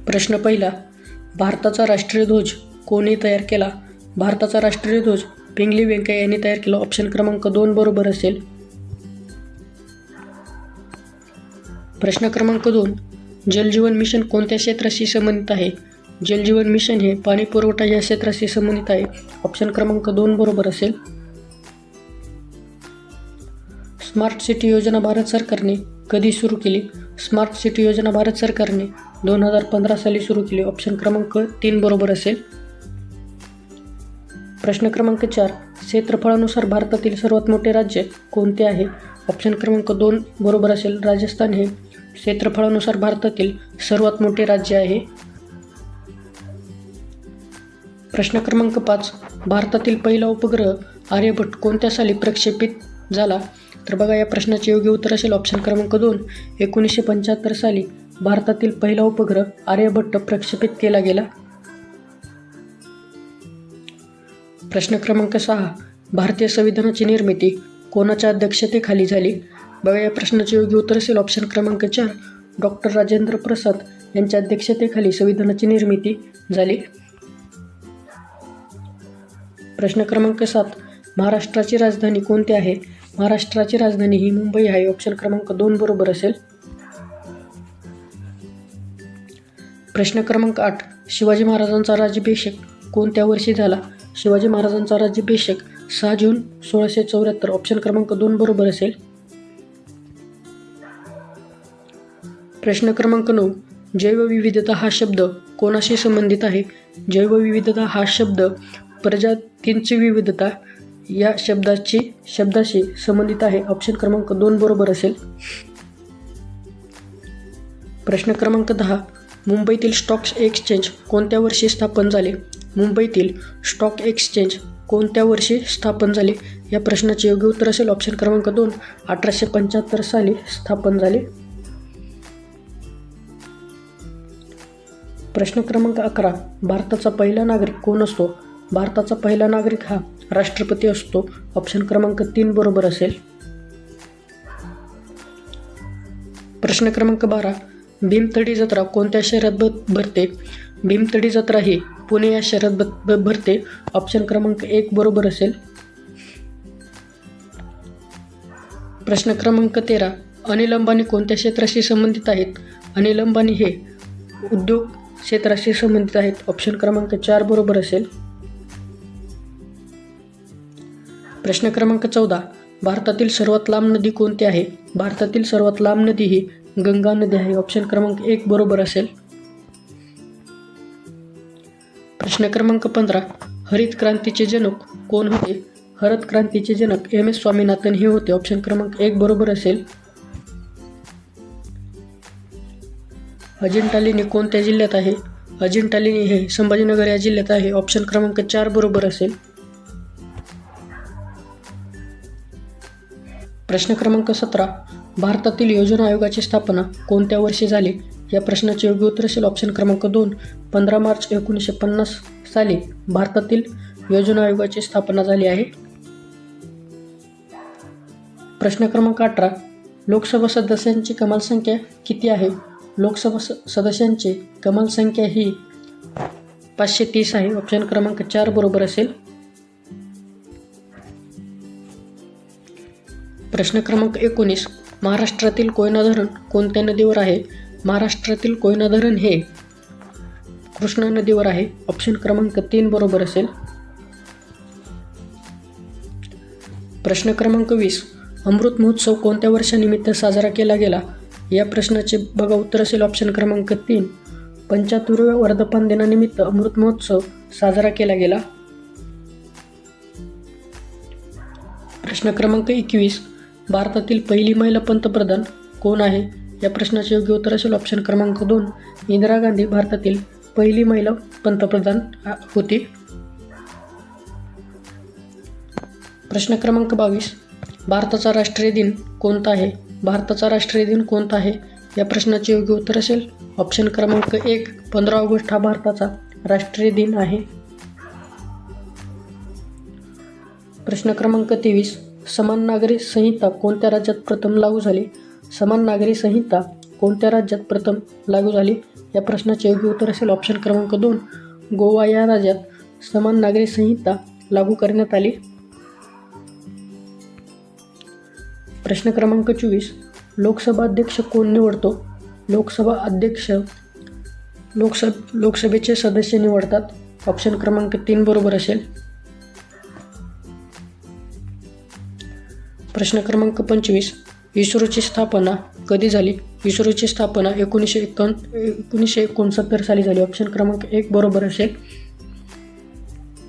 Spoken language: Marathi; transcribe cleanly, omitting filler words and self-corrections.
प्रश्न पहिला, भारताचा राष्ट्रीय ध्वज कोणी तयार केला? भारताचा राष्ट्रीय ध्वज पिंगली व्यंकय्या यांनी तयार केला. ऑप्शन क्रमांक 2 बरोबर असेल. प्रश्न क्रमांक 2, जलजीवन मिशन कोणत्या क्षेत्राशी संबंधित आहे? जलजीवन मिशन हे पाणी पुरवठा या क्षेत्राशी संबंधित आहे. ऑप्शन क्रमांक 2 बरोबर असेल. स्मार्ट सिटी योजना भारत सरकारने कधी सुरू केली? स्मार्ट सिटी योजना भारत सरकारने 2015 साली सुरू केली. ऑप्शन क्रमांक 3 बरोबर असेल. प्रश्न क्रमांक 4, क्षेत्रफळानुसार भारतातील सर्वात मोठे राज्य कोणते आहे? ऑप्शन क्रमांक 2 बरोबर असेल. राजस्थान हे क्षेत्रफळानुसार भारतातील सर्वात मोठे राज्य आहे. प्रश्न क्रमांक 5, भारतातील पहिला उपग्रह आर्यभट्ट कोणत्या साली प्रक्षेपित झाला? तर बघा, या प्रश्नाचे योग्य उत्तर असेल ऑप्शन क्रमांक 2, 1975 साली भारतातील पहिला उपग्रह आर्यभट्ट प्रक्षेपित केला गेला. प्रश्न क्रमांक 6, भारतीय संविधानाची निर्मिती कोणाच्या अध्यक्षतेखाली झाली? बघा, या प्रश्नाचे योग्य उत्तर असेल ऑप्शन क्रमांक 4, डॉक्टर राजेंद्र प्रसाद यांच्या अध्यक्षतेखाली संविधानाची निर्मिती झाली. प्रश्न क्रमांक 7, महाराष्ट्राची राजधानी कोणती आहे? महाराष्ट्राची राजधानी ही मुंबई आहे. ऑप्शन क्रमांक 2 बरोबर असेल. प्रश्न क्रमांक 8, शिवाजी महाराजांचा राज्याभिषेक कोणत्या वर्षी झाला? शिवाजी महाराजांचा राज्याभिषेक 6 जून 1674. ऑप्शन क्रमांक 2 बरोबर असेल. प्रश्न क्रमांक 9, जैवविविधता हा शब्द कोणाशी संबंधित आहे? जैवविविधता हा शब्द प्रजातींची विविधता या शब्दाशी संबंधित आहे. ऑप्शन क्रमांक 2 बरोबर असेल. प्रश्न क्रमांक 10, मुंबईतील स्टॉक एक्सचेंज कोणत्या वर्षी स्थापन झाले? मुंबईतील स्टॉक एक्सचेंज कोणत्या वर्षी स्थापन झाले? या प्रश्नाचे योग्य उत्तर असेल ऑप्शन क्रमांक 2, 1875 साली स्थापन झाले. प्रश्न क्रमांक 11, भारताचा पहिला नागरिक कोण असतो? भारताचा पहिला नागरिक हा राष्ट्रपती असतो. ऑप्शन क्रमांक 3 बरोबर असेल. प्रश्न क्रमांक 12, भीमथडी जत्रा कोणत्या शहरात भरते? भीमथडी जत्रा ही पुणे या शहरात भरते. ऑप्शन क्रमांक 1 बरोबर असेल. प्रश्न क्रमांक 13, अनिल अंबानी कोणत्या क्षेत्राशी संबंधित आहेत? अनिल अंबानी हे उद्योग क्षेत्राशी संबंधित आहेत. ऑप्शन क्रमांक 4 बरोबर असेल. प्रश्न क्रमांक 14, भारतातील सर्वात लांब नदी कोणती आहे? भारतातील सर्वात लांब नदी ही गंगा नदी आहे. ऑप्शन क्रमांक 1 बरोबर असेल. प्रश्न क्रमांक 15, हरित क्रांतीचे जनक कोण होते? हरित क्रांतीचे जनक MS स्वामीनाथन हे होते. ऑप्शन क्रमांक 1 बरोबर असेल. अजिंठा लेणी कोणत्या जिल्ह्यात आहे? अजिंठा लेणी हे संभाजीनगर या जिल्ह्यात आहे. ऑप्शन क्रमांक 4 बरोबर असेल. प्रश्न क्रमांक 17, भारतातील योजना आयोगाची स्थापना कोणत्या वर्षी झाली? या प्रश्नाचे योग्य उत्तर असेल ऑप्शन क्रमांक 2, 15 मार्च 1950 साली भारतातील योजना आयोगाची स्थापना झाली आहे. प्रश्न क्रमांक 18, लोकसभा सदस्यांची कमाल संख्या किती आहे? लोकसभा सदस्यांची कमाल संख्या ही 530 आहे. ऑप्शन क्रमांक 4 बरोबर असेल. प्रश्न क्रमांक 19, महाराष्ट्रातील कोयना धरण कोणत्या नदीवर आहे? महाराष्ट्रातील कोयना धरण हे कृष्णा नदीवर आहे. ऑप्शन क्रमांक 3 बरोबर असेल. प्रश्न क्रमांक 20, अमृत महोत्सव कोणत्या वर्षानिमित्त साजरा केला गेला? या प्रश्नाचे बघा उत्तर असेल ऑप्शन क्रमांक 3, 75व्या वर्धापन दिनानिमित्त अमृत महोत्सव साजरा केला गेला. प्रश्न क्रमांक 21, भारतातील पहिली महिला पंतप्रधान कोण आहे? या प्रश्नाचे योग्य उत्तर असेल ऑप्शन क्रमांक 2, इंदिरा गांधी भारतातील पहिली महिला पंतप्रधान होती. प्रश्न क्रमांक 22, भारताचा राष्ट्रीय दिन कोणता आहे? भारताचा राष्ट्रीय दिन कोणता आहे? या प्रश्नाचे योग्य उत्तर असेल ऑप्शन क्रमांक 1, 15 ऑगस्ट हा भारताचा राष्ट्रीय दिन आहे. प्रश्न क्रमांक 23, समान नागरी संहिता कोणत्या राज्यात प्रथम लागू झाली? समान नागरी संहिता कोणत्या राज्यात प्रथम लागू झाली? या प्रश्नाचे योग्य उत्तर असेल ऑप्शन क्रमांक 2. गोवा या राज्यात समान नागरी संहिता लागू करण्यात आली. प्रश्न क्रमांक 24. लोकसभा अध्यक्ष कोण निवडतो? लोकसभा अध्यक्ष लोकसभेचे सदस्य निवडतात. ऑप्शन क्रमांक 3 बरोबर असेल. प्रश्न क्रमांक 25. इस्रोची स्थापना कधी झाली? इस्रोची स्थापना 1969 साली झाली. ऑप्शन क्रमांक 1 बरोबर असेल.